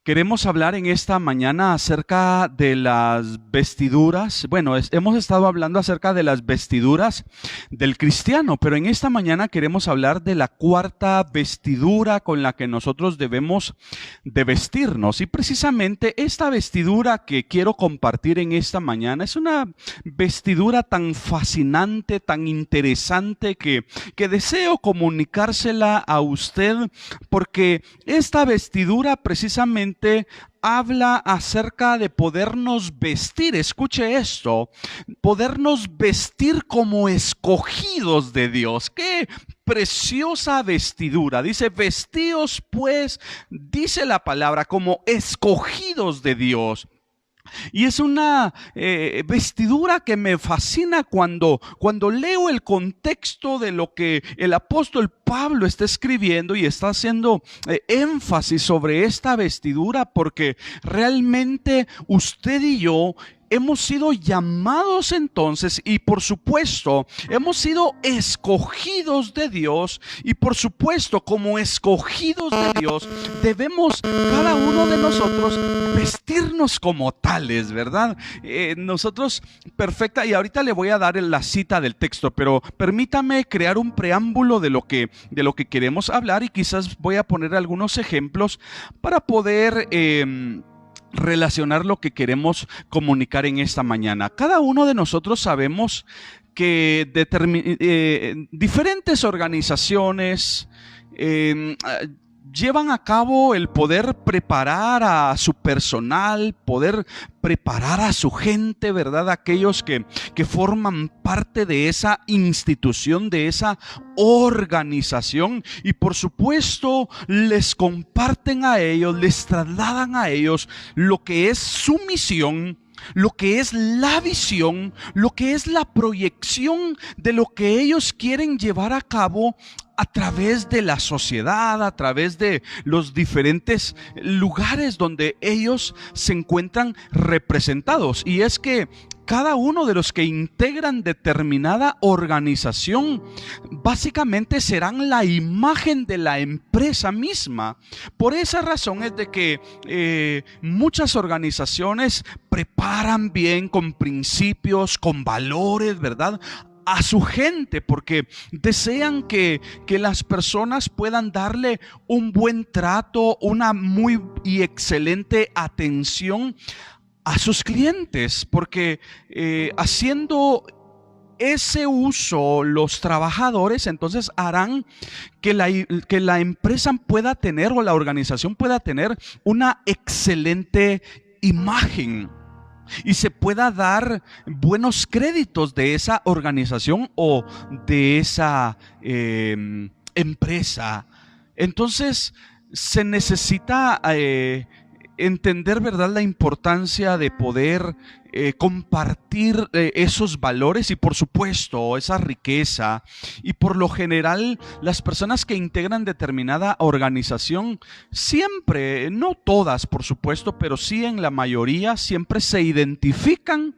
Queremos hablar en esta mañana acerca de las vestiduras. Bueno, hemos estado hablando acerca de las vestiduras del cristiano, pero en esta mañana queremos hablar de la cuarta vestidura con la que nosotros debemos de vestirnos. Y precisamente esta vestidura que quiero compartir en esta mañana es una vestidura tan fascinante, tan interesante que deseo comunicársela a usted, porque esta vestidura precisamente habla acerca de podernos vestir. Escuche esto: podernos vestir como escogidos de Dios. ¡Qué preciosa vestidura! Dice: vestíos pues, dice la palabra, como escogidos de Dios. Y es una vestidura que me fascina cuando leo el contexto de lo que el apóstol Pablo está escribiendo y está haciendo énfasis sobre esta vestidura, porque realmente usted y yo hemos sido llamados entonces, y por supuesto hemos sido escogidos de Dios, y por supuesto como escogidos de Dios debemos cada uno de nosotros vestirnos como tales, ¿verdad? Nosotros, perfecta, y ahorita le voy a dar la cita del texto, pero permítame crear un preámbulo de lo que queremos hablar, y quizás voy a poner algunos ejemplos para poder relacionar lo que queremos comunicar en esta mañana. Cada uno de nosotros sabemos que diferentes organizaciones llevan a cabo el poder preparar a su personal, poder preparar a su gente, ¿verdad? Aquellos que forman parte de esa institución, de esa organización, y por supuesto les comparten a ellos, les trasladan a ellos lo que es su misión, lo que es la visión, lo que es la proyección de lo que ellos quieren llevar a cabo a través de la sociedad, a través de los diferentes lugares donde ellos se encuentran representados. Y es que cada uno de los que integran determinada organización básicamente serán la imagen de la empresa misma. Por esa razón es de que muchas organizaciones preparan bien, con principios, con valores, ¿verdad?, a su gente, porque desean que las personas puedan darle un buen trato, una muy y excelente atención a sus clientes, porque haciendo ese uso los trabajadores entonces harán que la empresa pueda tener, o la organización pueda tener, una excelente imagen y se pueda dar buenos créditos de esa organización o de esa empresa. Entonces se necesita entender, ¿verdad?, la importancia de poder compartir esos valores y por supuesto esa riqueza. Y por lo general las personas que integran determinada organización siempre, no todas por supuesto, pero sí en la mayoría, siempre se identifican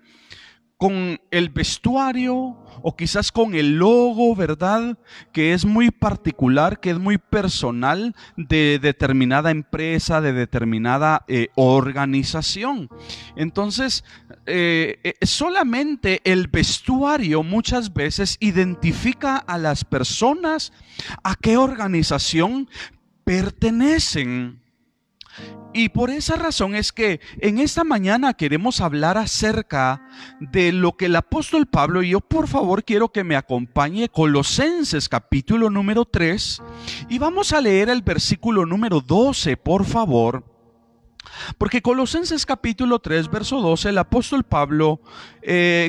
con el vestuario o quizás con el logo, ¿verdad?, que es muy particular, que es muy personal de determinada empresa, de determinada organización. Entonces, solamente el vestuario muchas veces identifica a las personas a qué organización pertenecen. Y por esa razón es que en esta mañana queremos hablar acerca de lo que el apóstol Pablo, y yo por favor quiero que me acompañe Colosenses capítulo número 3, y vamos a leer el versículo número 12, por favor. Porque Colosenses capítulo 3, verso 12, el apóstol Pablo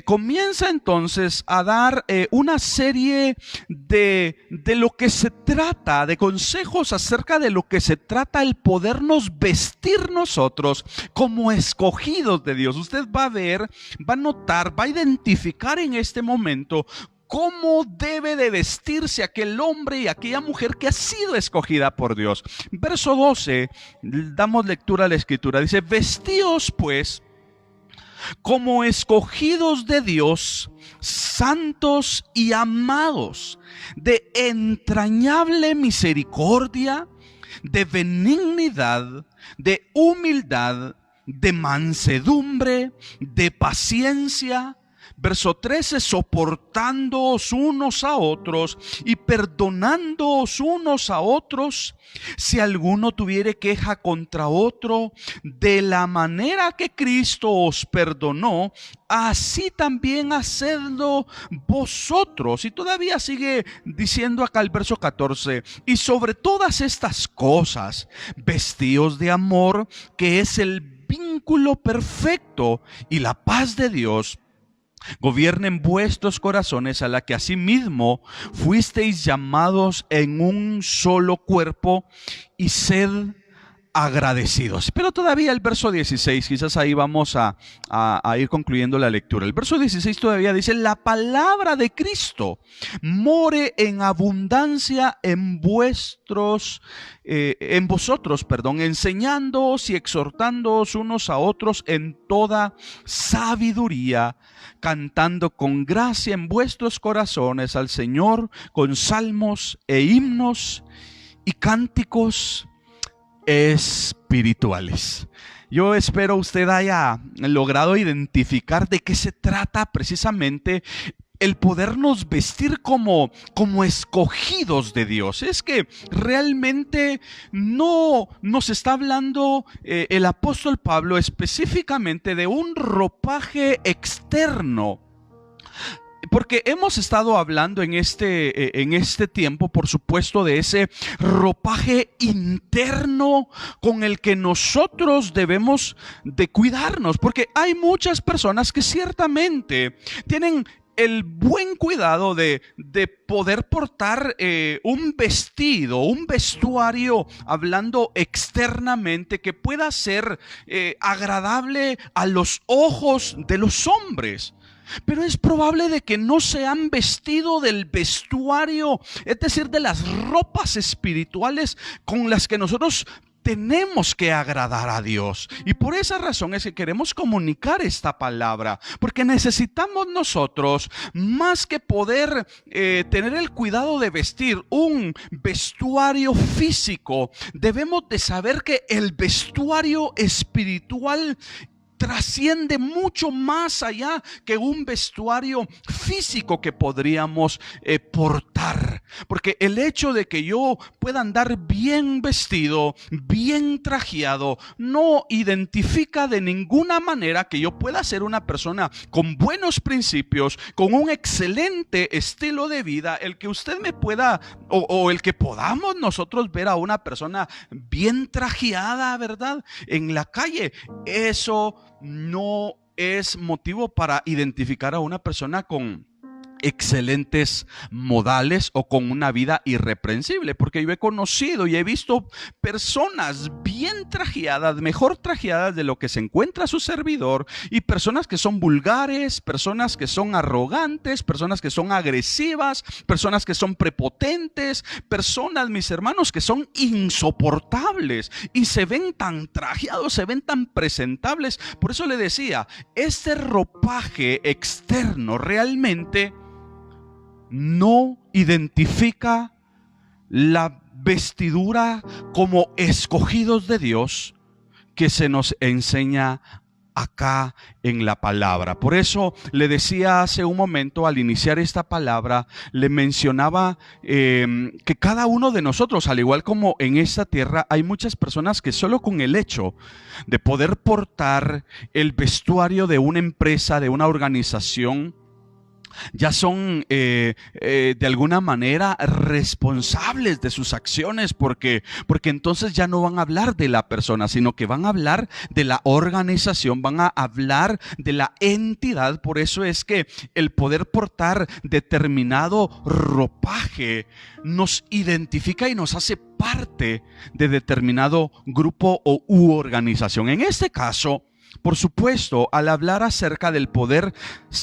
comienza entonces a dar una serie de lo que se trata, de consejos acerca de lo que se trata el podernos vestir nosotros como escogidos de Dios. Usted va a ver, va a notar, va a identificar en este momento cómo debe de vestirse aquel hombre y aquella mujer que ha sido escogida por Dios. Verso 12, damos lectura a la escritura. Dice: vestíos pues como escogidos de Dios, santos y amados, de entrañable misericordia, de benignidad, de humildad, de mansedumbre, de paciencia. Verso 13, soportándoos unos a otros y perdonándoos unos a otros, si alguno tuviere queja contra otro, de la manera que Cristo os perdonó, así también hacedlo vosotros. Y todavía sigue diciendo acá el verso 14, y sobre todas estas cosas, vestíos de amor, que es el vínculo perfecto, y la paz de Dios gobiernen vuestros corazones, a la que asimismo fuisteis llamados en un solo cuerpo, y sed agradecidos. Pero todavía el verso 16, quizás ahí vamos a ir concluyendo la lectura. El verso 16 todavía dice: la palabra de Cristo more en abundancia en vosotros, enseñándoos y exhortándoos unos a otros en toda sabiduría, cantando con gracia en vuestros corazones al Señor con salmos e himnos y cánticos espirituales. Yo espero usted haya logrado identificar de qué se trata precisamente el podernos vestir como escogidos de Dios. Es que realmente no nos está hablando el apóstol Pablo específicamente de un ropaje externo. Porque hemos estado hablando en este tiempo, por supuesto, de ese ropaje interno con el que nosotros debemos de cuidarnos. Porque hay muchas personas que ciertamente tienen el buen cuidado de poder portar un vestido, un vestuario, hablando externamente, que pueda ser agradable a los ojos de los hombres. Pero es probable de que no se han vestido del vestuario, es decir, de las ropas espirituales con las que nosotros tenemos que agradar a Dios. Y por esa razón es que queremos comunicar esta palabra, porque necesitamos nosotros, más que poder tener el cuidado de vestir un vestuario físico, debemos de saber que el vestuario espiritual trasciende mucho más allá que un vestuario físico que podríamos portar. Porque el hecho de que yo pueda andar bien vestido, bien trajeado, no identifica de ninguna manera que yo pueda ser una persona con buenos principios, con un excelente estilo de vida. El que usted me pueda o el que podamos nosotros ver a una persona bien trajeada, ¿verdad?, en la calle, eso no es motivo para identificar a una persona con excelentes modales o con una vida irreprensible, porque yo he conocido y he visto personas bien trajeadas, mejor trajeadas de lo que se encuentra su servidor, y personas que son vulgares, personas que son arrogantes, personas que son agresivas, personas que son prepotentes, personas, mis hermanos, que son insoportables y se ven tan trajeados, se ven tan presentables. Por eso le decía, este ropaje externo realmente no identifica la vestidura como escogidos de Dios que se nos enseña acá en la palabra. Por eso le decía hace un momento, al iniciar esta palabra, le mencionaba que cada uno de nosotros, al igual como en esta tierra, hay muchas personas que solo con el hecho de poder portar el vestuario de una empresa, de una organización, ya son de alguna manera responsables de sus acciones, porque entonces ya no van a hablar de la persona, sino que van a hablar de la organización, van a hablar de la entidad. Por eso es que el poder portar determinado ropaje nos identifica y nos hace parte de determinado grupo u organización. En este caso, por supuesto, al hablar acerca del poder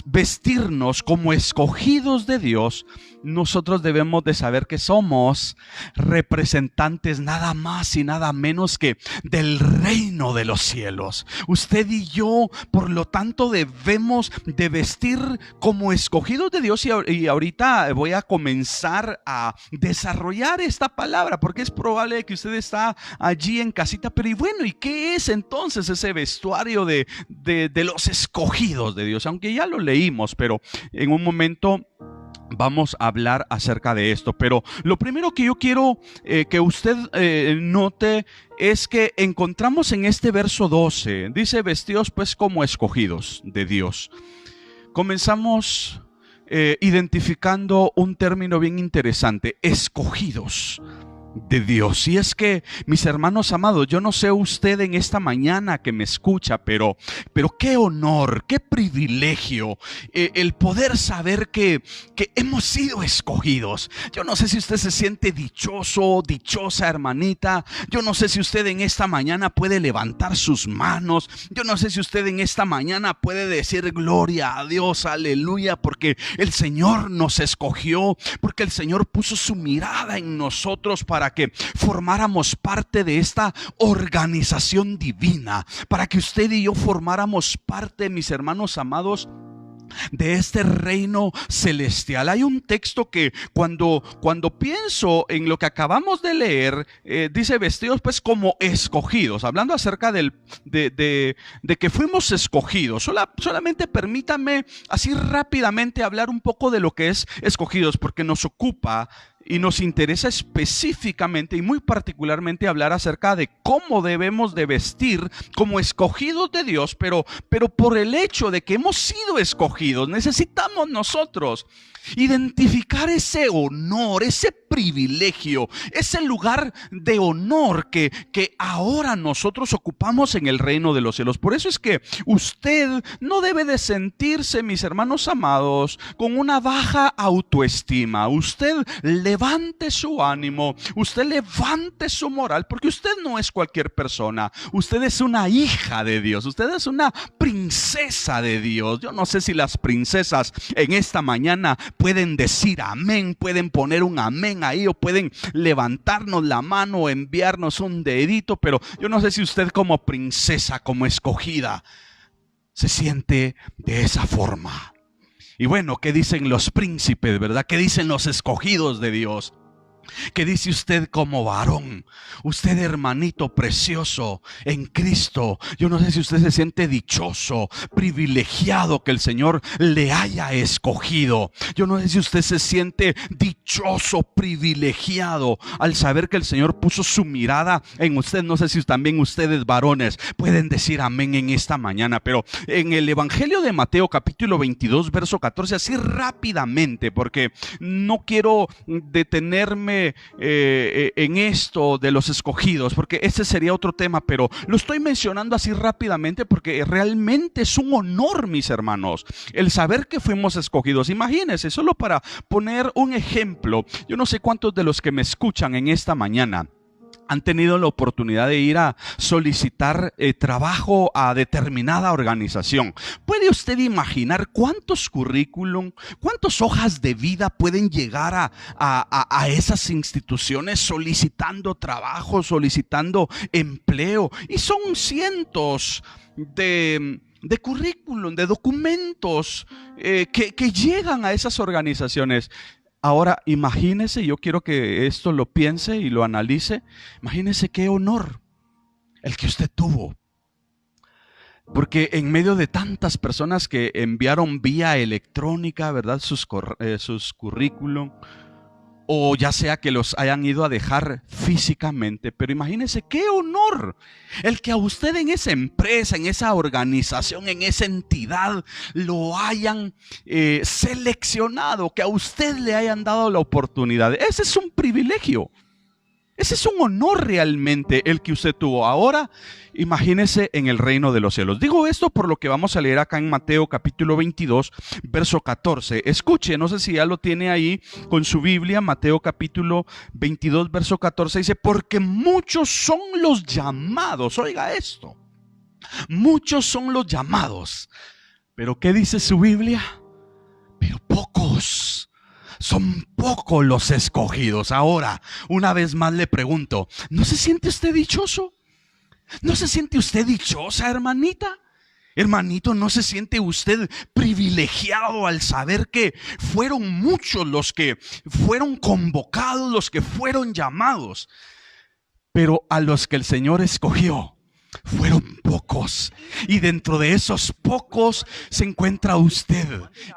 vestirnos como escogidos de Dios, nosotros debemos de saber que somos representantes nada más y nada menos que del reino de los cielos. Usted y yo, por lo tanto, debemos de vestir como escogidos de Dios, y ahorita voy a comenzar a desarrollar esta palabra, porque es probable que usted está allí en casita, pero y bueno, ¿y qué es entonces ese vestuario de los escogidos de Dios? Aunque ya lo leímos, pero en un momento vamos a hablar acerca de esto. Pero lo primero que yo quiero que usted note es que encontramos en este verso 12, dice: vestidos pues como escogidos de Dios. Comenzamos identificando un término bien interesante: escogidos de Dios. Y es que, mis hermanos amados, yo no sé usted en esta mañana que me escucha, pero qué honor, qué privilegio el poder saber que hemos sido escogidos. Yo no sé si usted se siente dichoso, dichosa, hermanita. Yo no sé si usted en esta mañana puede levantar sus manos. Yo no sé si usted en esta mañana puede decir: gloria a Dios, aleluya, porque el Señor nos escogió, porque el Señor puso su mirada en nosotros para que formáramos parte de esta organización divina, para que usted y yo formáramos parte, mis hermanos amados, de este reino celestial. Hay un texto que cuando pienso en lo que acabamos de leer, dice: vestidos pues como escogidos, hablando acerca de que fuimos escogidos. Solamente permítame así rápidamente hablar un poco de lo que es escogidos, porque nos ocupa y nos interesa específicamente y muy particularmente hablar acerca de cómo debemos de vestir como escogidos de Dios, pero por el hecho de que hemos sido escogidos, necesitamos nosotros identificar ese honor, ese privilegio, ese lugar de honor que ahora nosotros ocupamos en el reino de los cielos. Por eso es que usted no debe de sentirse, mis hermanos amados, con una baja autoestima. Usted levante su ánimo, usted levante su moral, porque usted no es cualquier persona. Usted es una hija de Dios, usted es una princesa de Dios. Yo no sé si las princesas en esta mañana pueden decir amén, pueden poner un amén ahí, o pueden levantarnos la mano o enviarnos un dedito, pero yo no sé si usted como princesa, como escogida, se siente de esa forma. Y bueno, ¿qué dicen los príncipes, verdad? ¿Qué dicen los escogidos de Dios? ¿Qué dice usted como varón? Usted, hermanito precioso en Cristo, yo no sé si usted se siente dichoso, privilegiado que el Señor le haya escogido. Yo no sé si usted se siente dichoso, privilegiado al saber que el Señor puso su mirada en usted. No sé si también ustedes, varones, pueden decir amén en esta mañana. Pero en el Evangelio de Mateo capítulo 22 verso 14, así rápidamente, porque no quiero detenerme en esto de los escogidos, porque ese sería otro tema, pero lo estoy mencionando así rápidamente porque realmente es un honor, mis hermanos, el saber que fuimos escogidos. Imagínense, solo para poner un ejemplo, yo no sé cuántos de los que me escuchan en esta mañana han tenido la oportunidad de ir a solicitar trabajo a determinada organización. ¿Puede usted imaginar cuántos currículum, cuántas hojas de vida pueden llegar a esas instituciones solicitando trabajo, solicitando empleo? Y son cientos de currículum, de documentos que llegan a esas organizaciones. Ahora, imagínese, yo quiero que esto lo piense y lo analice. Imagínese qué honor el que usted tuvo. Porque en medio de tantas personas que enviaron vía electrónica, ¿verdad?, sus currículum, o ya sea que los hayan ido a dejar físicamente, pero imagínese qué honor el que a usted en esa empresa, en esa organización, en esa entidad lo hayan seleccionado, que a usted le hayan dado la oportunidad. Ese es un privilegio. Ese es un honor realmente el que usted tuvo. Ahora, imagínese en el reino de los cielos. Digo esto por lo que vamos a leer acá en Mateo capítulo 22, verso 14. Escuche, no sé si ya lo tiene ahí con su Biblia. Mateo capítulo 22, verso 14 dice: porque muchos son los llamados. Oiga esto. Muchos son los llamados. ¿Pero qué dice su Biblia? Pero pocos Son pocos los escogidos. Ahora, una vez más le pregunto, ¿no se siente usted dichoso? ¿No se siente usted dichosa, hermanita? Hermanito, ¿no se siente usted privilegiado al saber que fueron muchos los que fueron convocados, los que fueron llamados? Pero a los que el Señor escogió fueron pocos, y dentro de esos pocos se encuentra usted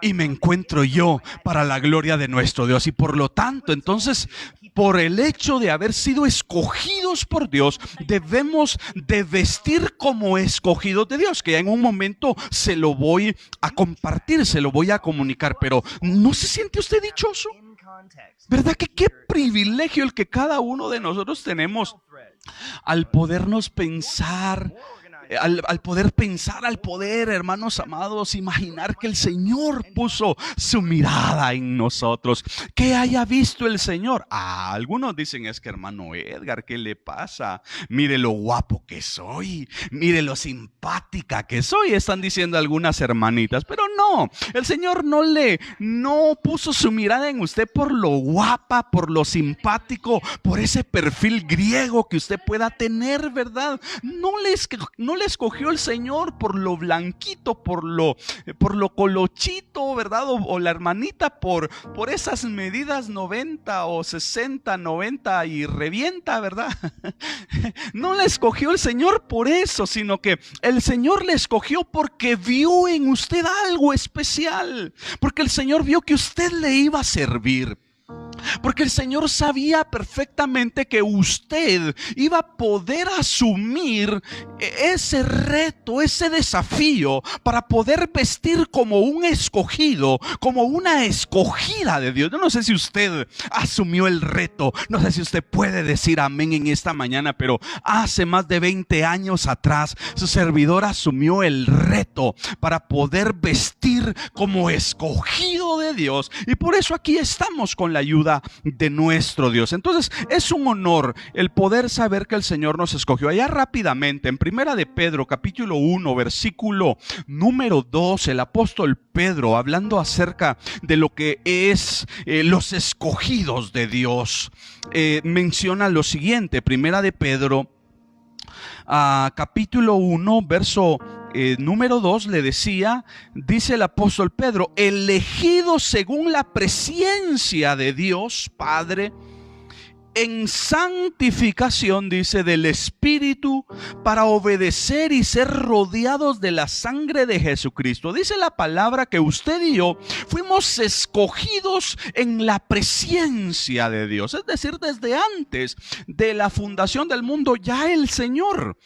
y me encuentro yo, para la gloria de nuestro Dios. Y por lo tanto, entonces, por el hecho de haber sido escogidos por Dios, debemos de vestir como escogidos de Dios, que ya en un momento se lo voy a compartir, se lo voy a comunicar. Pero ¿no se siente usted dichoso? ¿Verdad que qué privilegio el que cada uno de nosotros tenemos al podernos pensar, al poder, hermanos amados, imaginar que el Señor puso su mirada en nosotros? ¿Qué haya visto el Señor? Algunos dicen, es que hermano Edgar, ¿qué le pasa? Mire lo guapo que soy, mire lo simpática que soy, están diciendo algunas hermanitas. Pero no, el Señor no puso su mirada en usted por lo guapa, por lo simpático, por ese perfil griego que usted pueda tener, ¿verdad? No le escogió el Señor por lo blanquito, por lo colochito, ¿verdad? O la hermanita por esas medidas 90 o 60, 90 y revienta, ¿verdad? No le escogió el Señor por eso, sino que el Señor le escogió porque vio en usted algo especial, porque el Señor vio que usted le iba a servir. Porque el Señor sabía perfectamente que usted iba a poder asumir ese reto, ese desafío, para poder vestir como un escogido, como una escogida de Dios. Yo no sé si usted asumió el reto, no sé si usted puede decir amén en esta mañana, pero hace más de 20 años atrás, su servidor asumió el reto para poder vestir como escogido de Dios. Y por eso aquí estamos con la ayuda de nuestro Dios. Entonces es un honor el poder saber que el Señor nos escogió. Allá rápidamente en Primera de Pedro capítulo 1 versículo número 2, el apóstol Pedro, hablando acerca de lo que es los escogidos de Dios, menciona lo siguiente. Primera de Pedro capítulo 1 verso número 2 le decía, dice el apóstol Pedro, elegido según la presciencia de Dios Padre, en santificación, dice, del Espíritu, para obedecer y ser rodeados de la sangre de Jesucristo. Dice la palabra que usted y yo fuimos escogidos en la presencia de Dios. Es decir, desde antes de la fundación del mundo, ya el Señor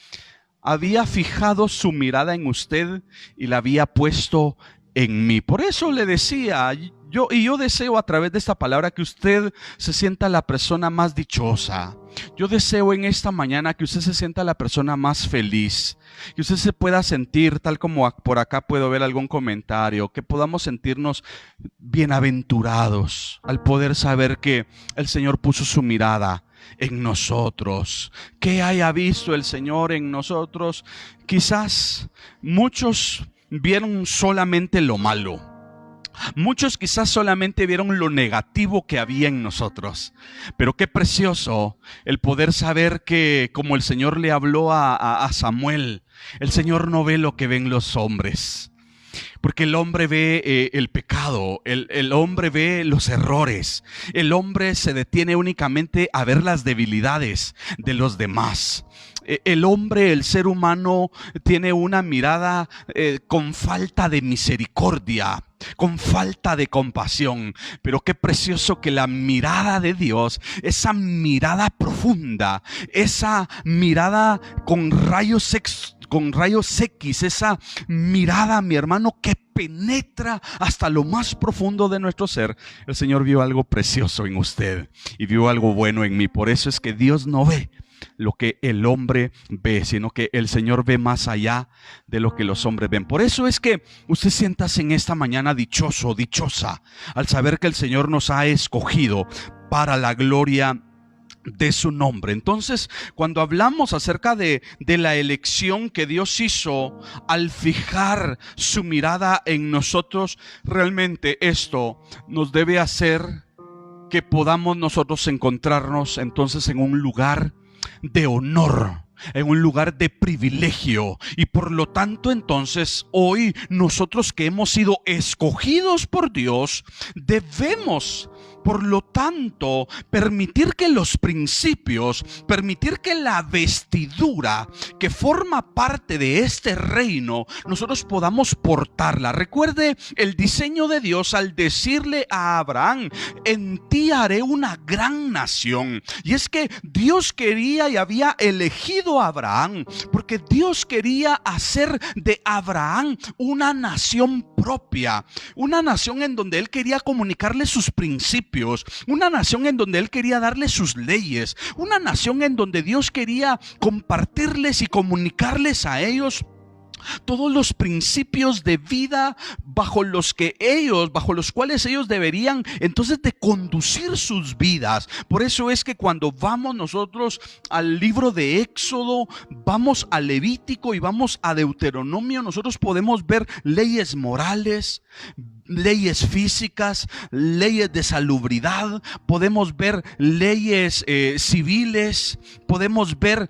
había fijado su mirada en usted y la había puesto en mí. Por eso le decía, yo deseo a través de esta palabra que usted se sienta la persona más dichosa. Yo deseo en esta mañana que usted se sienta la persona más feliz, que usted se pueda sentir, tal como por acá puedo ver algún comentario, que podamos sentirnos bienaventurados al poder saber que el Señor puso su mirada en nosotros. ¿Qué haya visto el Señor en nosotros? Quizás muchos vieron solamente lo malo. Muchos quizás solamente vieron lo negativo que había en nosotros. Pero qué precioso el poder saber que, como el Señor le habló a Samuel, el Señor no ve lo que ven los hombres. Porque el hombre ve el pecado, el hombre ve los errores, el hombre se detiene únicamente a ver las debilidades de los demás. El hombre, el ser humano, tiene una mirada con falta de misericordia, con falta de compasión. Pero qué precioso que la mirada de Dios, esa mirada profunda, esa mirada con rayos X, esa mirada, mi hermano, que penetra hasta lo más profundo de nuestro ser. El Señor vio algo precioso en usted y vio algo bueno en mí. Por eso es que Dios no ve lo que el hombre ve, sino que el Señor ve más allá de lo que los hombres ven. Por eso es que usted siéntase en esta mañana dichoso, dichosa, al saber que el Señor nos ha escogido para la gloria de su nombre. Entonces, cuando hablamos acerca de la elección que Dios hizo al fijar su mirada en nosotros, realmente esto nos debe hacer que podamos nosotros encontrarnos entonces en un lugar de honor, en un lugar de privilegio. Y por lo tanto entonces hoy nosotros que hemos sido escogidos por Dios, debemos por lo tanto permitir que los principios, permitir que la vestidura que forma parte de este reino, nosotros podamos portarla. Recuerde el diseño de Dios al decirle a Abraham: en ti haré una gran nación. Y es que Dios quería y había elegido a Abraham porque Dios quería hacer de Abraham una nación propia, una nación en donde Él quería comunicarle sus principios, una nación en donde Él quería darle sus leyes, una nación en donde Dios quería compartirles y comunicarles a ellos todos los principios de vida bajo los cuales ellos deberían entonces de conducir sus vidas. Por eso es que cuando vamos nosotros al libro de Éxodo, vamos a Levítico y vamos a Deuteronomio, nosotros podemos ver leyes morales, leyes físicas, leyes de salubridad, podemos ver leyes civiles, podemos ver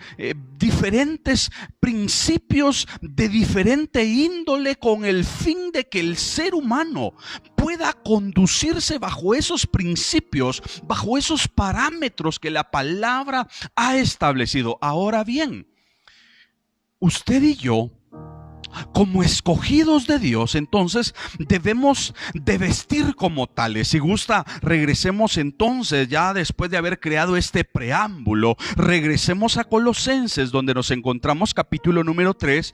diferentes principios de diferente índole con el fin de que el ser humano pueda conducirse bajo esos principios, bajo esos parámetros que la palabra ha establecido. Ahora bien, usted y yo, como escogidos de Dios, entonces debemos de vestir como tales. Si gusta, regresemos entonces, ya después de haber creado este preámbulo, regresemos a Colosenses, donde nos encontramos, capítulo número 3,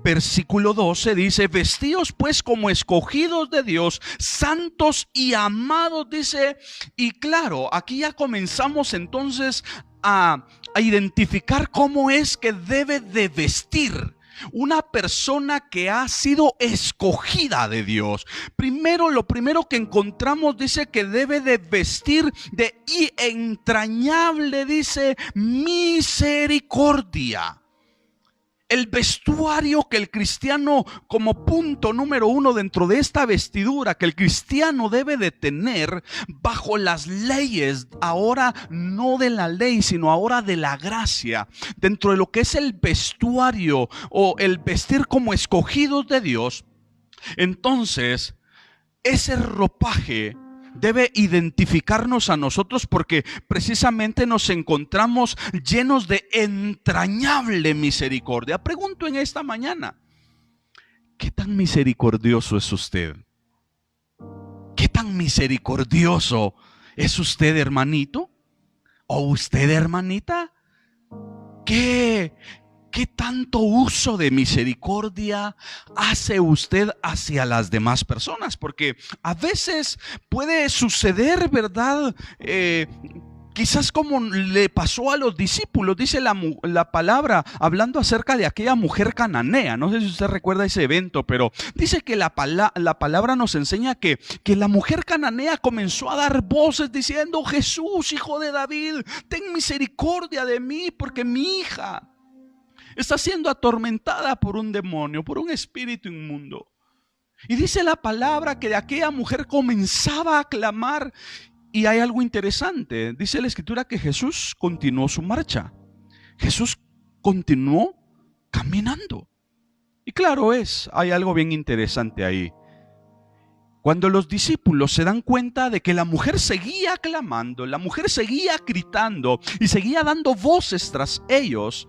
versículo 12, dice: vestíos pues como escogidos de Dios, santos y amados, dice. Y claro, aquí ya comenzamos entonces a identificar cómo es que debe de vestir una persona que ha sido escogida de Dios. Lo primero que encontramos, dice que debe de vestir de entrañable, dice, misericordia. El vestuario que el cristiano, como punto número 1 dentro de esta vestidura que el cristiano debe de tener bajo las leyes, ahora no de la ley, sino ahora de la gracia, dentro de lo que es el vestuario o el vestir como escogidos de Dios, entonces ese ropaje debe identificarnos a nosotros, porque precisamente nos encontramos llenos de entrañable misericordia. Pregunto en esta mañana: ¿qué tan misericordioso es usted? ¿Qué tan misericordioso es usted, hermanito? ¿O usted, hermanita? ¿Qué tanto uso de misericordia hace usted hacia las demás personas? Porque a veces puede suceder, ¿verdad? Quizás como le pasó a los discípulos, dice la palabra, hablando acerca de aquella mujer cananea. No sé si usted recuerda ese evento, pero dice que la palabra nos enseña que la mujer cananea comenzó a dar voces diciendo: Jesús, hijo de David, ten misericordia de mí, porque mi hija está siendo atormentada por un demonio, por un espíritu inmundo. Y dice la palabra que de aquella mujer comenzaba a clamar. Y hay algo interesante. Dice la escritura que Jesús continuó su marcha. Jesús continuó caminando. Y claro hay algo bien interesante ahí. Cuando los discípulos se dan cuenta de que la mujer seguía clamando, la mujer seguía gritando y seguía dando voces tras ellos,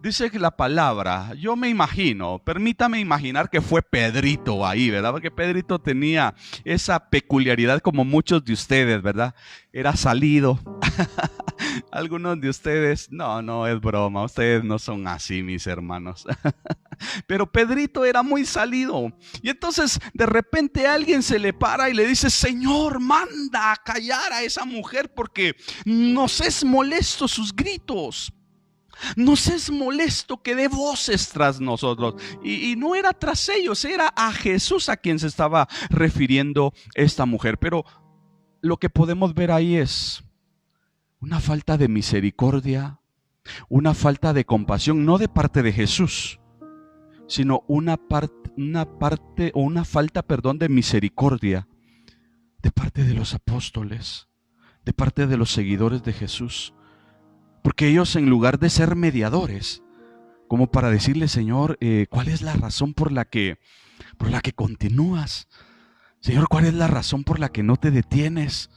dice que la palabra, yo me imagino, permítame imaginar que fue Pedrito ahí, ¿verdad? Porque Pedrito tenía esa peculiaridad como muchos de ustedes, ¿verdad? Era salido. Algunos de ustedes, no es broma, ustedes no son así, mis hermanos. Pero Pedrito era muy salido. Y entonces de repente alguien se le para y le dice: Señor, manda a callar a esa mujer porque nos es molesto sus gritos. Nos es molesto que dé voces tras nosotros. Y no era tras ellos, era a Jesús a quien se estaba refiriendo esta mujer. Pero lo que podemos ver ahí es una falta de misericordia, una falta de compasión, no de parte de Jesús, sino una falta de misericordia de parte de los apóstoles, de parte de los seguidores de Jesús. Porque ellos, en lugar de ser mediadores, como para decirle, Señor, ¿cuál es la razón por la que continúas? Señor, ¿cuál es la razón por la que no te detienes?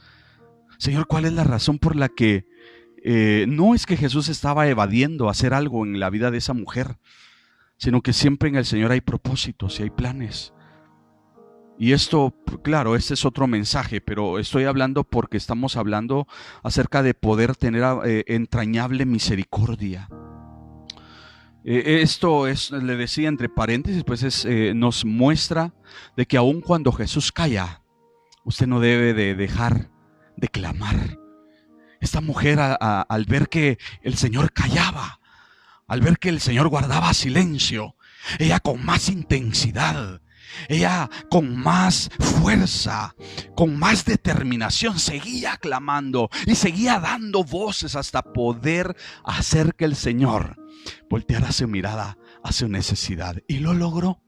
Señor, ¿cuál es la razón por la que no es que Jesús estaba evadiendo hacer algo en la vida de esa mujer, sino que siempre en el Señor hay propósitos y hay planes? Y esto, claro, este es otro mensaje, pero estoy hablando porque estamos hablando acerca de poder tener entrañable misericordia. Esto es, le decía entre paréntesis, pues nos muestra de que aun cuando Jesús calla, usted no debe de dejar de clamar. Esta mujer al ver que el Señor callaba, al ver que el Señor guardaba silencio, ella con más intensidad, ella con más fuerza, con más determinación seguía clamando y seguía dando voces hasta poder hacer que el Señor volteara su mirada a su necesidad. Y lo logró.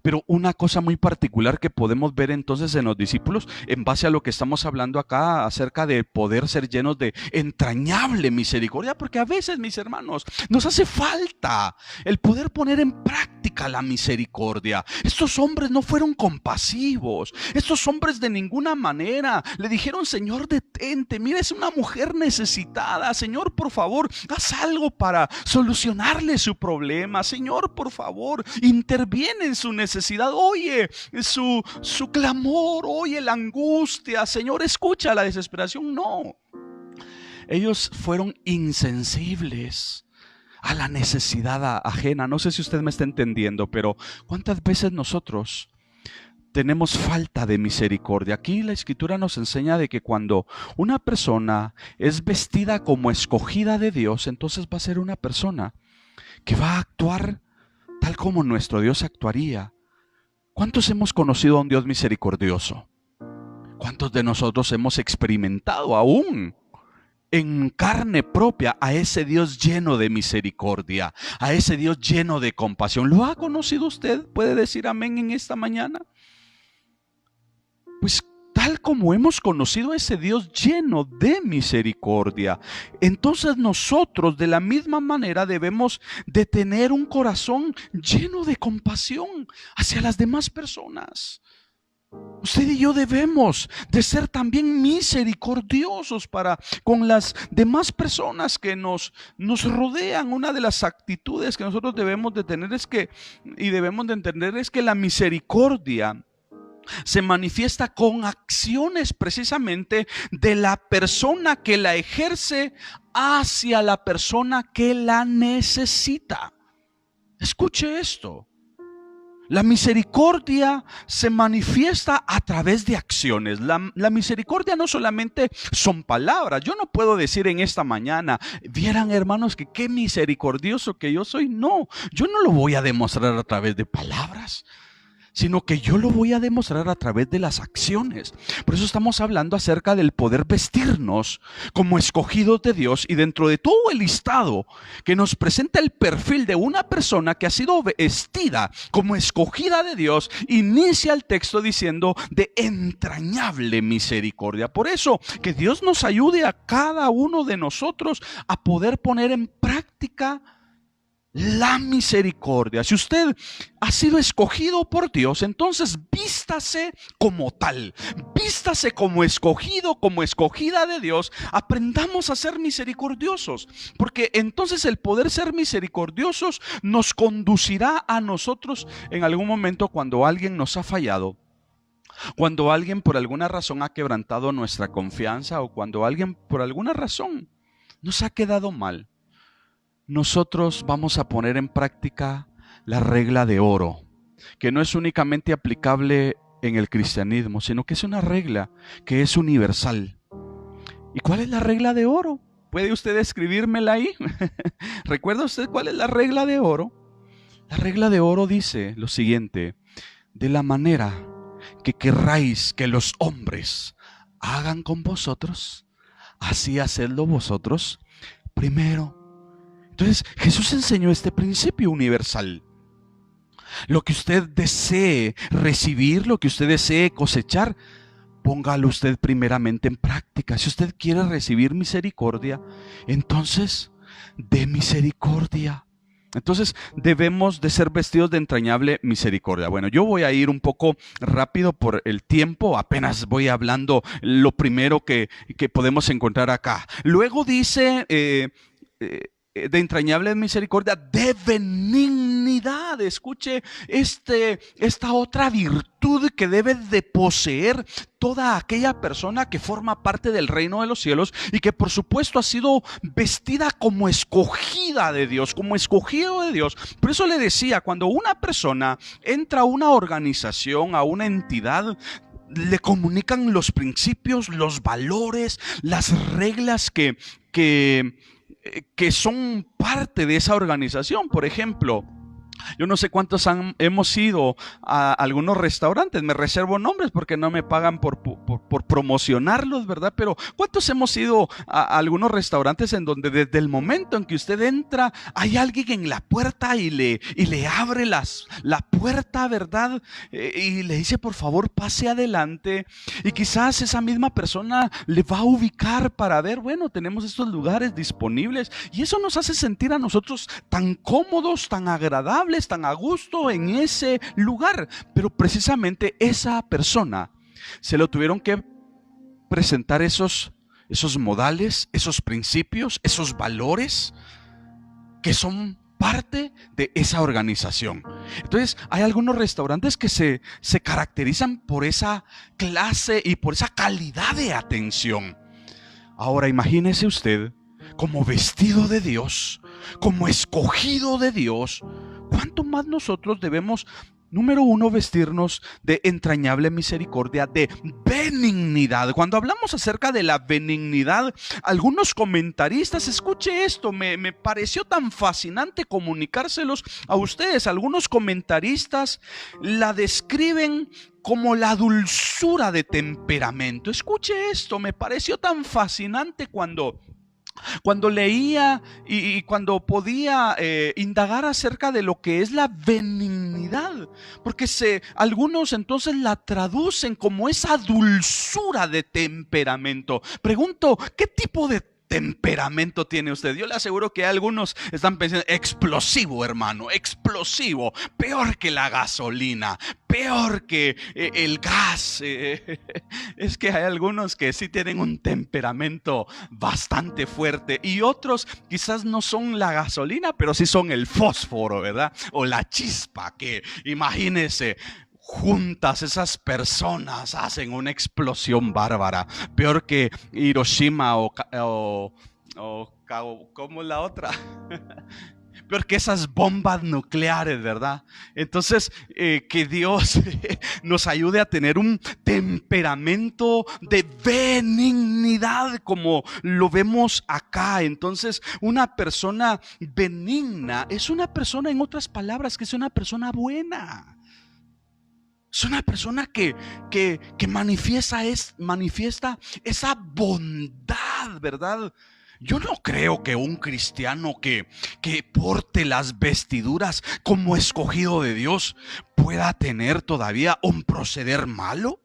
Pero una cosa muy particular que podemos ver entonces en los discípulos, en base a lo que estamos hablando acá acerca de poder ser llenos de entrañable misericordia, porque a veces, mis hermanos, nos hace falta el poder poner en práctica la misericordia. Estos hombres no fueron compasivos. Estos hombres de ninguna manera le dijeron, Señor, detente, mira, es una mujer necesitada. Señor, por favor, haz algo para solucionarle su problema. Señor, por favor, interviene en su necesidad. Oye su clamor, oye la angustia. Señor, escucha la desesperación. No, ellos fueron insensibles a la necesidad ajena. No sé si usted me está entendiendo, pero ¿cuántas veces nosotros tenemos falta de misericordia? Aquí la Escritura nos enseña de que cuando una persona es vestida como escogida de Dios, entonces va a ser una persona que va a actuar tal como nuestro Dios actuaría. ¿Cuántos hemos conocido a un Dios misericordioso? ¿Cuántos de nosotros hemos experimentado aún en carne propia a ese Dios lleno de misericordia, a ese Dios lleno de compasión? ¿Lo ha conocido usted? ¿Puede decir amén en esta mañana? Pues tal como hemos conocido a ese Dios lleno de misericordia, entonces nosotros de la misma manera debemos de tener un corazón lleno de compasión hacia las demás personas. Usted y yo debemos de ser también misericordiosos con las demás personas que nos rodean. Una de las actitudes que nosotros debemos de tener y debemos de entender es que la misericordia se manifiesta con acciones precisamente de la persona que la ejerce hacia la persona que la necesita. Escuche esto. La misericordia se manifiesta a través de acciones. La misericordia no solamente son palabras. Yo no puedo decir en esta mañana, vieran hermanos que qué misericordioso que yo soy. No, yo no lo voy a demostrar a través de palabras, sino que yo lo voy a demostrar a través de las acciones. Por eso estamos hablando acerca del poder vestirnos como escogidos de Dios, y dentro de todo el listado que nos presenta el perfil de una persona que ha sido vestida como escogida de Dios, inicia el texto diciendo de entrañable misericordia. Por eso que Dios nos ayude a cada uno de nosotros a poder poner en práctica la misericordia. Si usted ha sido escogido por Dios, entonces vístase como tal, vístase como escogido, como escogida de Dios. Aprendamos a ser misericordiosos, porque entonces el poder ser misericordiosos nos conducirá a nosotros en algún momento cuando alguien nos ha fallado, cuando alguien por alguna razón ha quebrantado nuestra confianza, o cuando alguien por alguna razón nos ha quedado mal. Nosotros vamos a poner en práctica la regla de oro, que no es únicamente aplicable en el cristianismo, sino que es una regla que es universal. ¿Y cuál es la regla de oro? ¿Puede usted escribírmela ahí? ¿Recuerda usted cuál es la regla de oro? La regla de oro dice lo siguiente: de la manera que querráis que los hombres hagan con vosotros, así hacedlo vosotros primero. Entonces Jesús enseñó este principio universal. Lo que usted desee recibir, lo que usted desee cosechar, póngalo usted primeramente en práctica. Si usted quiere recibir misericordia, entonces dé misericordia. Entonces debemos de ser vestidos de entrañable misericordia. Bueno, yo voy a ir un poco rápido por el tiempo, apenas voy hablando lo primero que podemos encontrar acá. Luego dice de entrañable misericordia, de benignidad. Escuche esta otra virtud que debe de poseer toda aquella persona que forma parte del reino de los cielos y que por supuesto ha sido vestida como escogida de Dios, como escogido de Dios. Por eso le decía, cuando una persona entra a una organización, a una entidad, le comunican los principios, los valores, las reglas que son parte de esa organización. Por ejemplo, yo no sé cuántos hemos ido a algunos restaurantes, me reservo nombres porque no me pagan por promocionarlos, ¿verdad? Pero ¿cuántos hemos ido a algunos restaurantes en donde desde el momento en que usted entra hay alguien en la puerta y le abre la puerta, ¿verdad? Y le dice, por favor, pase adelante, y quizás esa misma persona le va a ubicar para ver, bueno, tenemos estos lugares disponibles, y eso nos hace sentir a nosotros tan cómodos, tan agradables, tan a gusto en ese lugar. Pero precisamente esa persona se lo tuvieron que presentar esos modales, esos principios, esos valores que son parte de esa organización. Entonces hay algunos restaurantes que se caracterizan por esa clase y por esa calidad de atención. Ahora imagínese usted como vestido de Dios, como escogido de Dios, ¿cuánto más nosotros debemos, número uno, vestirnos de entrañable misericordia, de benignidad? Cuando hablamos acerca de la benignidad, algunos comentaristas, escuche esto, me pareció tan fascinante comunicárselos a ustedes. Algunos comentaristas la describen como la dulzura de temperamento. Escuche esto, me pareció tan fascinante cuando leía y cuando podía indagar acerca de lo que es la benignidad, porque algunos entonces la traducen como esa dulzura de temperamento. Pregunto, ¿qué tipo de temperamento tiene usted? Yo le aseguro que algunos están pensando, explosivo, hermano, explosivo, peor que la gasolina, peor que el gas. Es que hay algunos que sí tienen un temperamento bastante fuerte, y otros quizás no son la gasolina, pero sí son el fósforo, ¿verdad? O la chispa, que imagínese, juntas esas personas hacen una explosión bárbara, peor que Hiroshima o ¿cómo es la otra? Peor que esas bombas nucleares, ¿verdad? Entonces, que Dios nos ayude a tener un temperamento de benignidad como lo vemos acá. Entonces, una persona benigna es una persona, en otras palabras, que es una persona buena. Es una persona que manifiesta esa bondad, ¿verdad? Yo no creo que un cristiano que porte las vestiduras como escogido de Dios pueda tener todavía un proceder malo.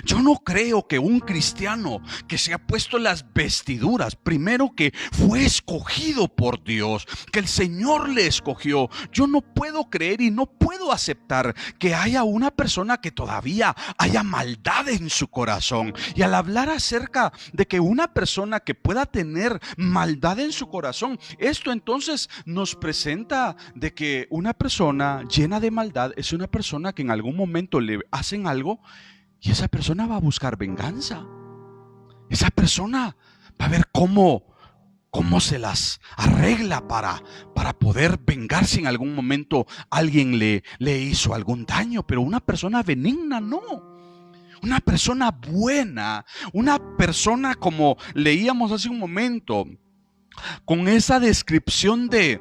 Yo no creo que un cristiano que se ha puesto las vestiduras, primero que fue escogido por Dios, que el Señor le escogió, yo no puedo creer y no puedo aceptar que haya una persona que todavía haya maldad en su corazón. Y al hablar acerca de que una persona que pueda tener maldad en su corazón, esto entonces nos presenta de que una persona llena de maldad es una persona que en algún momento le hacen algo y esa persona va a buscar venganza. Esa persona va a ver cómo se las arregla para poder vengarse en algún momento alguien le hizo algún daño. Pero una persona benigna no. Una persona buena, una persona como leíamos hace un momento, con esa descripción de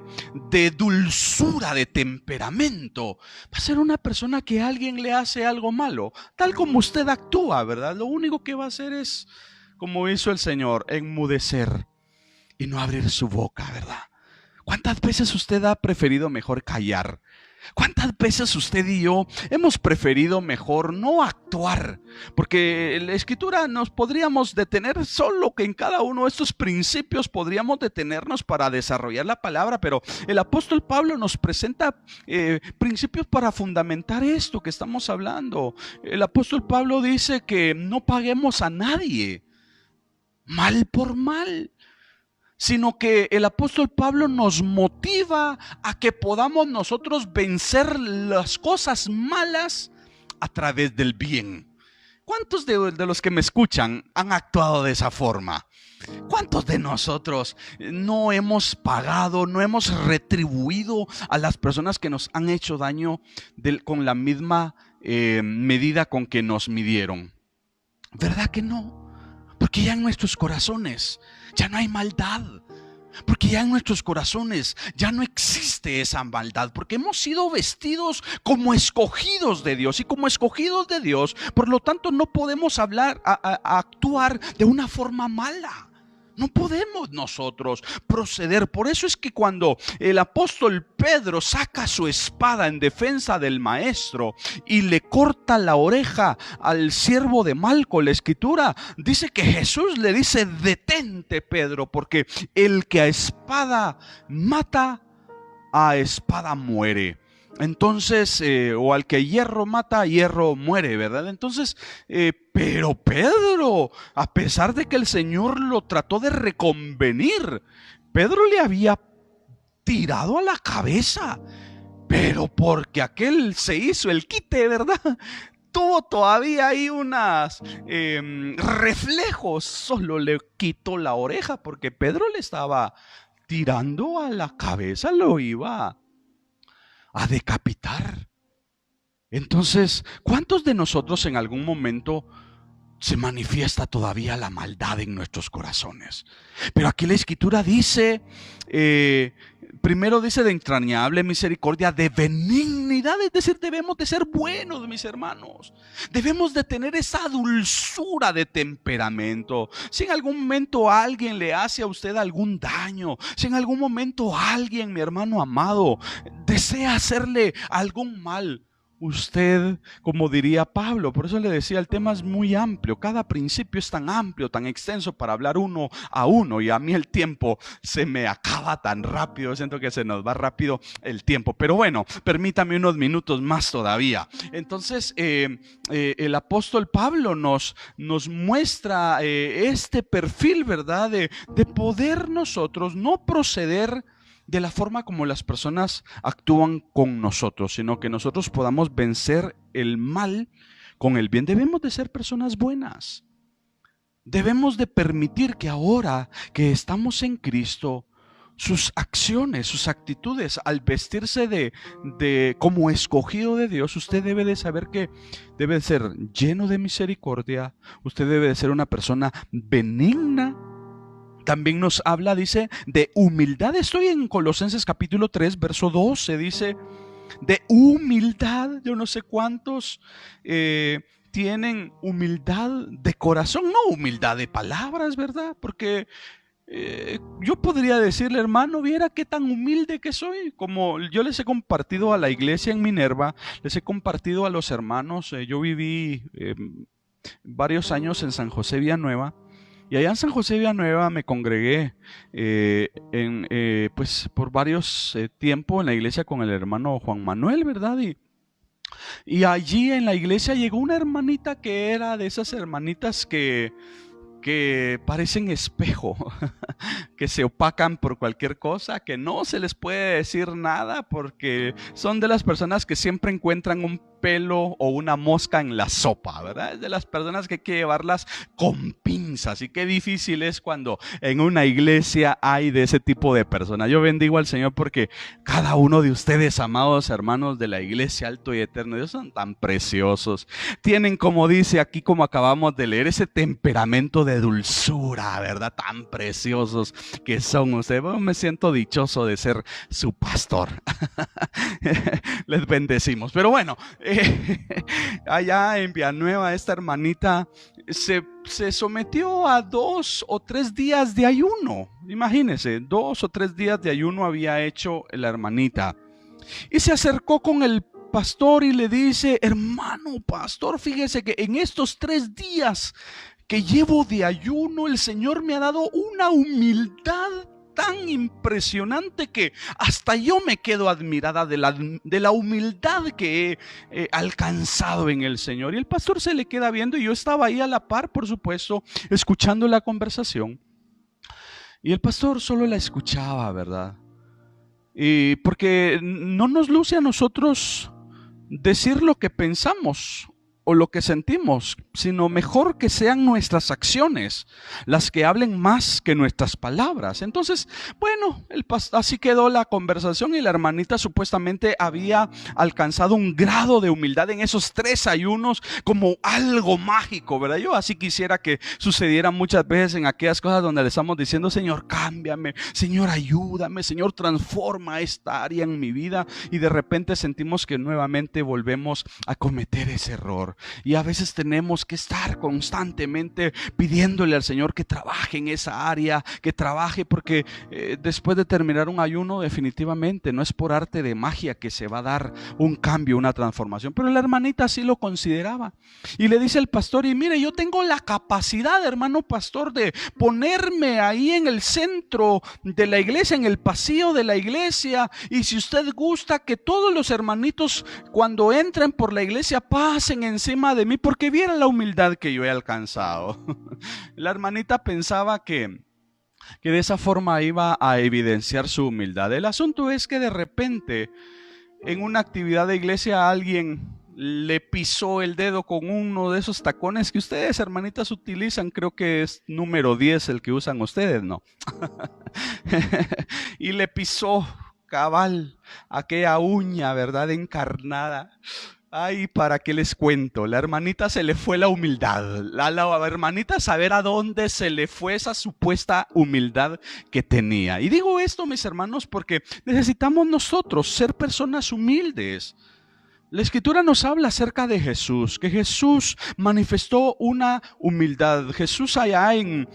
dulzura, de temperamento, va a ser una persona que alguien le hace algo malo, tal como usted actúa, ¿verdad? Lo único que va a hacer es, como hizo el Señor, enmudecer y no abrir su boca, ¿verdad? ¿Cuántas veces usted ha preferido mejor callar ¿Cuántas veces usted y yo hemos preferido mejor no actuar? Porque en la Escritura nos podríamos detener solo que en cada uno de estos principios podríamos detenernos para desarrollar la palabra, pero el apóstol Pablo nos presenta principios para fundamentar esto que estamos hablando. El apóstol Pablo dice que no paguemos a nadie mal por mal, sino que el apóstol Pablo nos motiva a que podamos nosotros vencer las cosas malas a través del bien. ¿Cuántos de los que me escuchan han actuado de esa forma? ¿Cuántos de nosotros no hemos pagado, no hemos retribuido a las personas que nos han hecho daño con la misma medida con que nos midieron? ¿Verdad que no? Porque ya en nuestros corazones ya no hay maldad. Porque ya en nuestros corazones ya no existe esa maldad. Porque hemos sido vestidos como escogidos de Dios. Y como escogidos de Dios, por lo tanto no podemos actuar de una forma mala. No podemos nosotros proceder. Por eso es que cuando el apóstol Pedro saca su espada en defensa del maestro y le corta la oreja al siervo de Malco, la Escritura dice que Jesús le dice: detente, Pedro, porque el que a espada mata, a espada muere. Entonces, o al que hierro mata, hierro muere, ¿verdad? Entonces, pero Pedro, a pesar de que el Señor lo trató de reconvenir, Pedro le había tirado a la cabeza, pero porque aquel se hizo el quite, ¿verdad? Tuvo todavía ahí unos reflejos, solo le quitó la oreja, porque Pedro le estaba tirando a la cabeza, lo iba a decapitar. Entonces, ¿cuántos de nosotros en algún momento se manifiesta todavía la maldad en nuestros corazones? Pero aquí la Escritura dice, primero dice de entrañable misericordia, de benignidad, es decir, debemos de ser buenos, mis hermanos. Debemos de tener esa dulzura de temperamento. Si en algún momento alguien le hace a usted algún daño, si en algún momento alguien, mi hermano amado, desea hacerle algún mal, usted, como diría Pablo, por eso le decía, el tema es muy amplio, cada principio es tan amplio, tan extenso para hablar uno a uno, y a mí el tiempo se me acaba tan rápido, siento que se nos va rápido el tiempo, pero bueno, permítame unos minutos más todavía. Entonces, el apóstol Pablo nos muestra este perfil, ¿verdad? De poder nosotros no proceder de la forma como las personas actúan con nosotros, sino que nosotros podamos vencer el mal con el bien. Debemos de ser personas buenas. Debemos de permitir que ahora que estamos en Cristo, sus acciones, sus actitudes, al vestirse de como escogido de Dios, usted debe de saber que debe de ser lleno de misericordia, usted debe de ser una persona benigna. También nos habla, dice, de humildad. Estoy en Colosenses capítulo 3, verso 12, dice, de humildad. Yo no sé cuántos tienen humildad de corazón, no humildad de palabras, ¿verdad? Porque yo podría decirle, hermano, viera qué tan humilde que soy. Como yo les he compartido a la iglesia en Minerva, les he compartido a los hermanos, yo viví varios años en San José Villanueva. Y allá en San José Villanueva me congregué pues por varios tiempos en la iglesia con el hermano Juan Manuel, ¿verdad? Y allí en la iglesia llegó una hermanita que era de esas hermanitas que parecen espejo, que se opacan por cualquier cosa, que no se les puede decir nada porque son de las personas que siempre encuentran un pelo o una mosca en la sopa, ¿verdad? Es de las personas que hay que llevarlas con pinzas, y qué difícil es cuando en una iglesia hay de ese tipo de personas. Yo bendigo al Señor porque cada uno de ustedes, amados hermanos de la iglesia Alto y Eterno Dios, son tan preciosos. Tienen, como dice aquí, como acabamos de leer, ese temperamento de dulzura, ¿verdad? Tan preciosos que son ustedes. Bueno, me siento dichoso de ser su pastor. Les bendecimos. Pero bueno, allá en Villanueva esta hermanita se sometió a 2 o 3 días de ayuno. Imagínense, 2 o 3 días de ayuno había hecho la hermanita. Y se acercó con el pastor y le dice: hermano pastor, fíjese que en estos 3 días que llevo de ayuno, el Señor me ha dado una humildad tan impresionante que hasta yo me quedo admirada de la humildad que he alcanzado en el Señor. Y el pastor se le queda viendo, y yo estaba ahí a la par, por supuesto, escuchando la conversación. Y el pastor solo la escuchaba, ¿verdad? Y porque no nos luce a nosotros decir lo que pensamos o lo que sentimos, sino mejor que sean nuestras acciones las que hablen más que nuestras palabras. Entonces, bueno, así quedó la conversación, y la hermanita supuestamente había alcanzado un grado de humildad en esos 3 ayunos como algo mágico, ¿verdad? Yo así quisiera que sucediera muchas veces en aquellas cosas donde le estamos diciendo: Señor, cámbiame, Señor, ayúdame, Señor, transforma esta área en mi vida, y de repente sentimos que nuevamente volvemos a cometer ese error. Y a veces tenemos que estar constantemente pidiéndole al Señor que trabaje en esa área, que trabaje, porque después de terminar un ayuno, definitivamente no es por arte de magia que se va a dar un cambio, una transformación. Pero la hermanita así lo consideraba, y le dice al pastor: y mire, yo tengo la capacidad, hermano pastor, de ponerme ahí en el centro de la iglesia, en el pasillo de la iglesia, y si usted gusta, que todos los hermanitos cuando entren por la iglesia pasen encima de mí, porque viera la humildad que yo he alcanzado. La hermanita pensaba que de esa forma iba a evidenciar su humildad. El asunto es que de repente en una actividad de iglesia alguien le pisó el dedo con uno de esos tacones que ustedes, hermanitas, utilizan. Creo que es número 10 el que usan ustedes, ¿no? Y le pisó cabal aquella uña, ¿verdad?, encarnada. Ay, ¿para qué les cuento? La hermanita se le fue la humildad. La hermanita, saber a dónde se le fue esa supuesta humildad que tenía. Y digo esto, mis hermanos, porque necesitamos nosotros ser personas humildes. La Escritura nos habla acerca de Jesús, que Jesús manifestó una humildad. Jesús allá en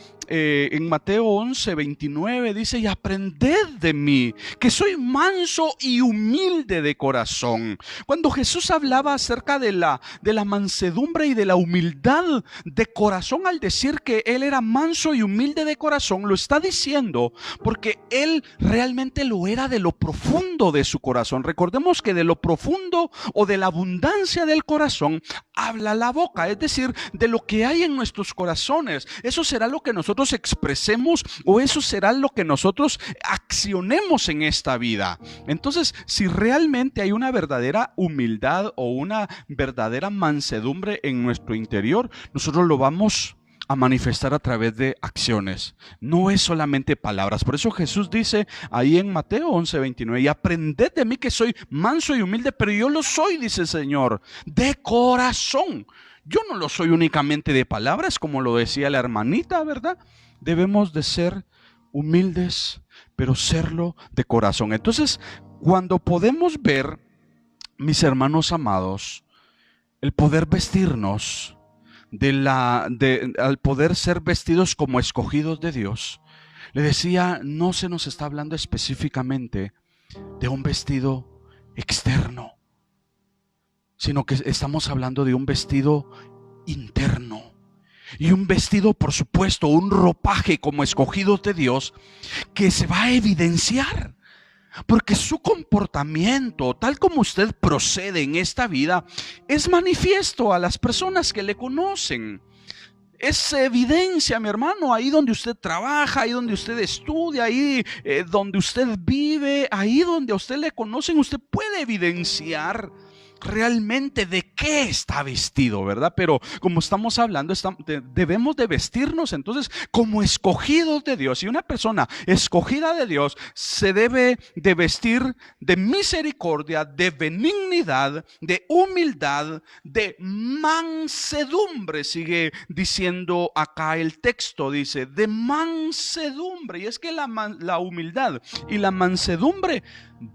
Mateo 11:29 dice: y aprended de mí, que soy manso y humilde de corazón. Cuando Jesús hablaba acerca de la mansedumbre y de la humildad de corazón, al decir que Él era manso y humilde de corazón, lo está diciendo porque Él realmente lo era de lo profundo de su corazón. Recordemos que de lo profundo o de la abundancia del corazón habla la boca, es decir, de lo que hay en nuestros corazones. Eso será lo que nosotros expresemos, o eso será lo que nosotros accionemos en esta vida. Entonces, si realmente hay una verdadera humildad o una verdadera mansedumbre en nuestro interior, nosotros lo vamos a manifestar a través de acciones. No es solamente palabras. Por eso Jesús dice ahí en Mateo 11:29: y aprended de mí, que soy manso y humilde, pero yo lo soy, dice el Señor, de corazón. Yo no lo soy únicamente de palabras, como lo decía la hermanita, ¿verdad? Debemos de ser humildes, pero serlo de corazón. Entonces, cuando podemos ver, mis hermanos amados, el poder vestirnos al poder ser vestidos como escogidos de Dios, le decía, no se nos está hablando específicamente de un vestido externo, sino que estamos hablando de un vestido interno. Y un vestido, por supuesto, un ropaje como escogidos de Dios, que se va a evidenciar. Porque su comportamiento, tal como usted procede en esta vida, es manifiesto a las personas que le conocen. Es evidencia, mi hermano, ahí donde usted trabaja, ahí donde usted estudia, ahí donde usted vive, ahí donde a usted le conocen, usted puede evidenciar realmente de qué está vestido, ¿verdad? Pero como estamos hablando, debemos de vestirnos entonces como escogidos de Dios. Y una persona escogida de Dios se debe de vestir de misericordia, de benignidad, de humildad, de mansedumbre. Sigue diciendo acá el texto, dice, de mansedumbre. Y es que la humildad y la mansedumbre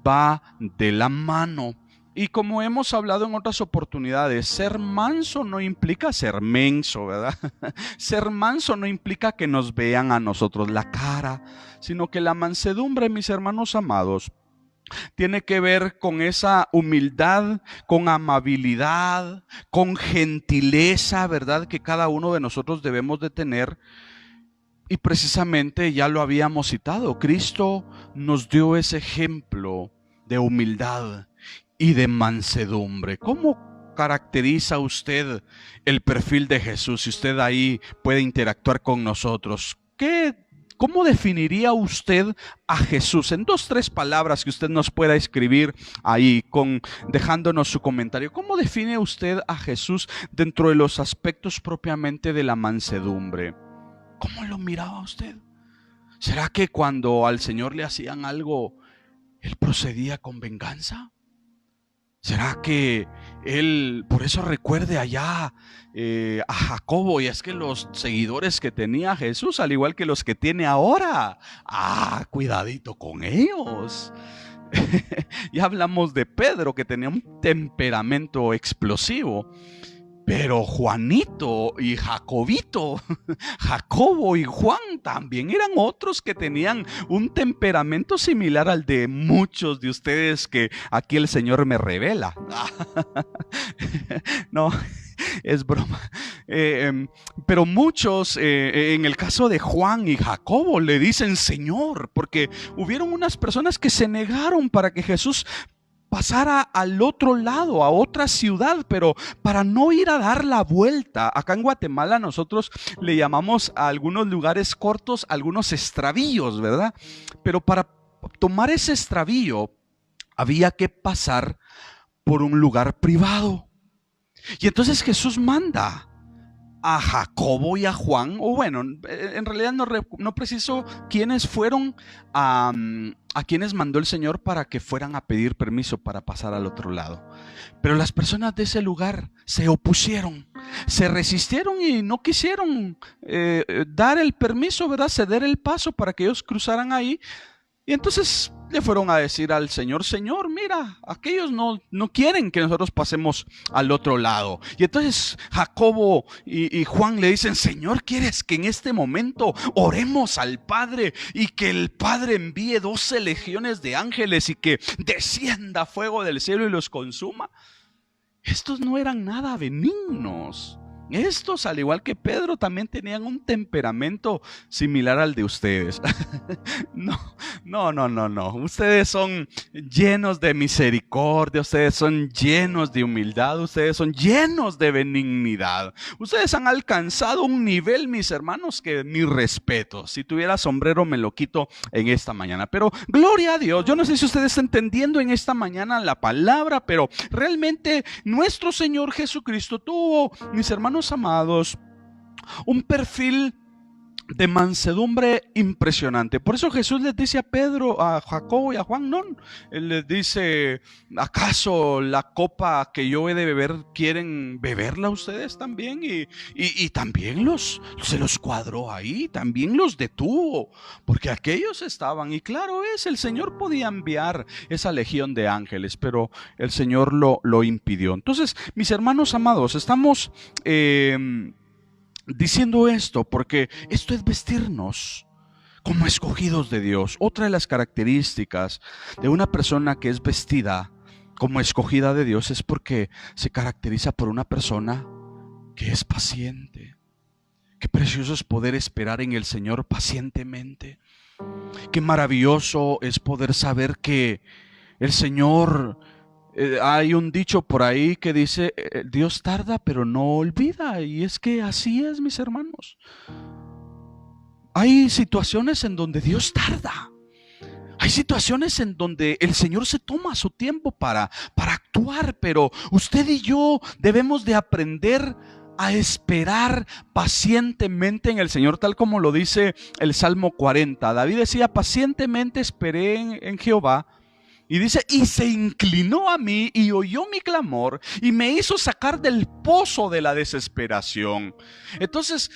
va de la mano. Y como hemos hablado en otras oportunidades, ser manso no implica ser menso, ¿verdad? Ser manso no implica que nos vean a nosotros la cara, sino que la mansedumbre, mis hermanos amados, Tiene que ver con esa humildad, con amabilidad, con gentileza, ¿verdad? Que cada uno de nosotros debemos de tener. Y precisamente ya lo habíamos citado, Cristo nos dio ese ejemplo de humildad y de mansedumbre. ¿Cómo caracteriza usted el perfil de Jesús? Si usted ahí puede interactuar con nosotros, ¿cómo definiría usted a Jesús? En 2, 3 palabras que usted nos pueda escribir ahí, dejándonos su comentario. ¿Cómo define usted a Jesús dentro de los aspectos propiamente de la mansedumbre? ¿Cómo lo miraba usted? ¿Será que cuando al Señor le hacían algo, Él procedía con venganza? ¿Será que Él, por eso recuerde allá a Jacobo, y es que los seguidores que tenía Jesús, al igual que los que tiene ahora, cuidadito con ellos. Ya hablamos de Pedro, que tenía un temperamento explosivo. Pero Juanito y Jacobito, Jacobo y Juan también eran otros que tenían un temperamento similar al de muchos de ustedes que aquí el Señor me revela. No, es broma. Pero muchos, en el caso de Juan y Jacobo, le dicen Señor, porque hubieron unas personas que se negaron para que Jesús pasara al otro lado, a otra ciudad, pero para no ir a dar la vuelta. Acá en Guatemala nosotros le llamamos a algunos lugares cortos algunos extravíos, ¿verdad? Pero para tomar ese extravío había que pasar por un lugar privado. Y entonces Jesús manda a Jacobo y a Juan, o bueno, en realidad no preciso quiénes fueron a quienes mandó el Señor para que fueran a pedir permiso para pasar al otro lado. Pero las personas de ese lugar se opusieron, se resistieron y no quisieron dar el permiso, ¿verdad? Ceder el paso para que ellos cruzaran ahí. Y entonces le fueron a decir al Señor, Señor, mira, aquellos no quieren que nosotros pasemos al otro lado. Y entonces Jacobo y Juan le dicen, Señor, ¿quieres que en este momento oremos al Padre y que el Padre envíe 12 legiones de ángeles y que descienda fuego del cielo y los consuma? Estos no eran nada benignos. Estos, al igual que Pedro, también tenían un temperamento similar al de ustedes. No. Ustedes son llenos de misericordia, ustedes son llenos de humildad, ustedes son llenos de benignidad. Ustedes han alcanzado un nivel, mis hermanos, que mi respeto. Si tuviera sombrero me lo quito en esta mañana. Pero gloria a Dios. Yo no sé si ustedes están entendiendo en esta mañana la palabra, pero realmente nuestro Señor Jesucristo tuvo, mis hermanos amados, un perfil de mansedumbre impresionante. Por eso Jesús les dice a Pedro, a Jacobo y a Juan, no, Él les dice, ¿acaso la copa que yo he de beber quieren beberla ustedes también? Y también se los cuadró ahí, también los detuvo, porque aquellos estaban, y claro es, el Señor podía enviar esa legión de ángeles, pero el Señor lo impidió. Entonces, mis hermanos amados, estamos diciendo esto porque esto es vestirnos como escogidos de Dios. Otra de las características de una persona que es vestida como escogida de Dios es porque se caracteriza por una persona que es paciente. Qué precioso es poder esperar en el Señor pacientemente. Qué maravilloso es poder saber que el Señor... hay un dicho por ahí que dice, Dios tarda pero no olvida, y es que así es, mis hermanos. Hay situaciones en donde Dios tarda. Hay situaciones en donde el Señor se toma su tiempo para actuar, pero usted y yo debemos de aprender a esperar pacientemente en el Señor, tal como lo dice el Salmo 40. David decía, pacientemente esperé en Jehová. Y dice, y se inclinó a mí y oyó mi clamor y me hizo sacar del pozo de la desesperación. Entonces,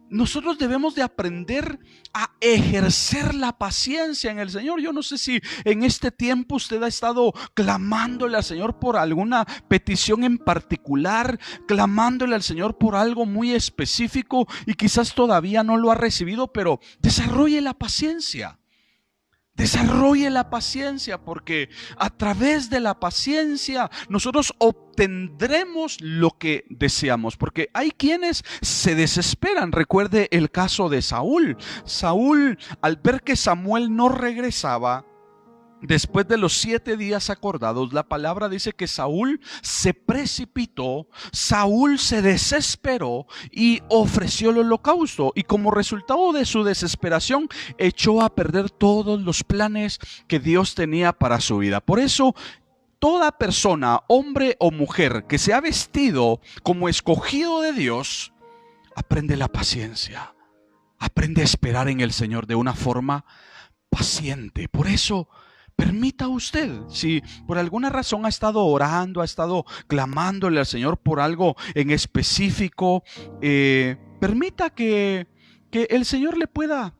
nosotros debemos de aprender a ejercer la paciencia en el Señor. Yo no sé si en este tiempo usted ha estado clamándole al Señor por alguna petición en particular, clamándole al Señor por algo muy específico y quizás todavía no lo ha recibido, pero desarrolle la paciencia. Desarrolle la paciencia, porque a través de la paciencia nosotros obtendremos lo que deseamos. Porque hay quienes se desesperan. Recuerde el caso de Saúl. Saúl, al ver que Samuel no regresaba, después de los 7 días acordados, la palabra dice que Saúl se precipitó, Saúl se desesperó y ofreció el holocausto. Y como resultado de su desesperación, echó a perder todos los planes que Dios tenía para su vida. Por eso, toda persona, hombre o mujer, que se ha vestido como escogido de Dios, aprende la paciencia, aprende a esperar en el Señor de una forma paciente. Por eso, permita usted, si por alguna razón ha estado orando, ha estado clamándole al Señor por algo en específico, permita que el Señor le pueda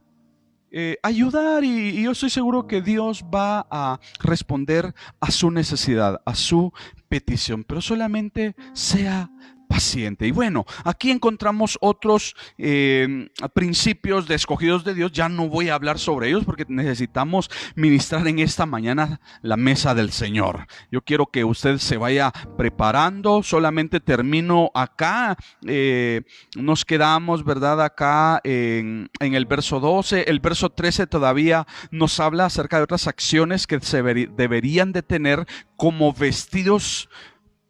ayudar, y yo estoy seguro que Dios va a responder a su necesidad, a su petición, pero solamente sea paciente. Y bueno, aquí encontramos otros principios de escogidos de Dios. Ya no voy a hablar sobre ellos porque necesitamos ministrar en esta mañana la mesa del Señor. Yo quiero que usted se vaya preparando. Solamente termino acá. Nos quedamos, ¿verdad? Acá en el verso 12. El verso 13 todavía nos habla acerca de otras acciones que se deberían de tener como vestidos,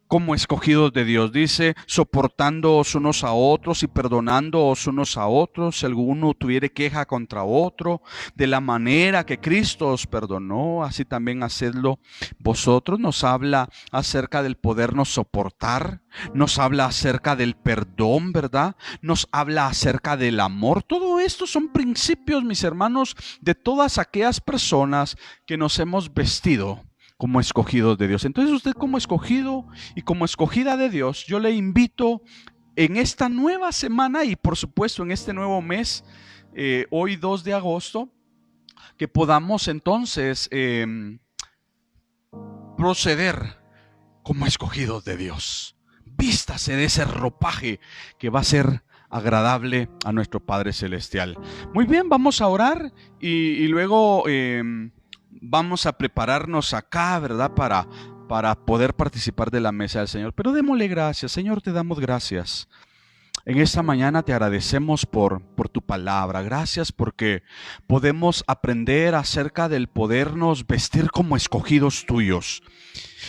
como escogidos de Dios. Dice: soportándoos unos a otros y perdonándoos unos a otros, si alguno tuviere queja contra otro, de la manera que Cristo os perdonó, así también hacedlo vosotros. Nos habla acerca del podernos soportar, nos habla acerca del perdón, ¿verdad? Nos habla acerca del amor. Todo esto son principios, mis hermanos, de todas aquellas personas que nos hemos vestido como escogidos de Dios. Entonces, usted, como escogido y como escogida de Dios, yo le invito en esta nueva semana y por supuesto en este nuevo mes, hoy 2 de agosto, que podamos entonces proceder como escogidos de Dios. Vístase de ese ropaje que va a ser agradable a nuestro Padre Celestial. Muy bien, vamos a orar y luego vamos a prepararnos acá, ¿verdad? Para poder participar de la mesa del Señor. Pero démosle gracias. Señor, te damos gracias. En esta mañana te agradecemos por tu palabra. Gracias porque podemos aprender acerca del podernos vestir como escogidos tuyos.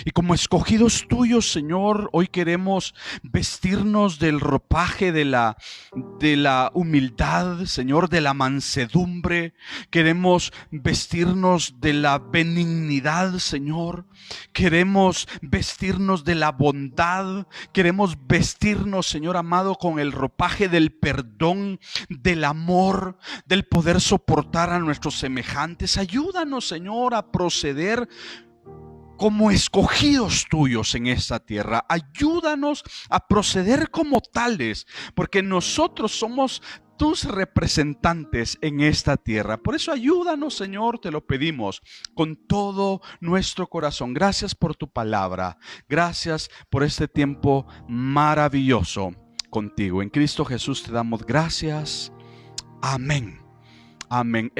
Y como escogidos tuyos, Señor, hoy queremos vestirnos del ropaje de la humildad, Señor, de la mansedumbre. Queremos vestirnos de la benignidad, Señor. Queremos vestirnos de la bondad. Queremos vestirnos, Señor amado, con el ropaje del perdón, del amor, del poder soportar a nuestros semejantes. Ayúdanos, Señor, a proceder como escogidos tuyos en esta tierra. Ayúdanos a proceder como tales, porque nosotros somos tus representantes en esta tierra. Por eso ayúdanos, Señor, te lo pedimos con todo nuestro corazón. Gracias por tu palabra. Gracias por este tiempo maravilloso contigo. En Cristo Jesús te damos gracias. Amén. Amén.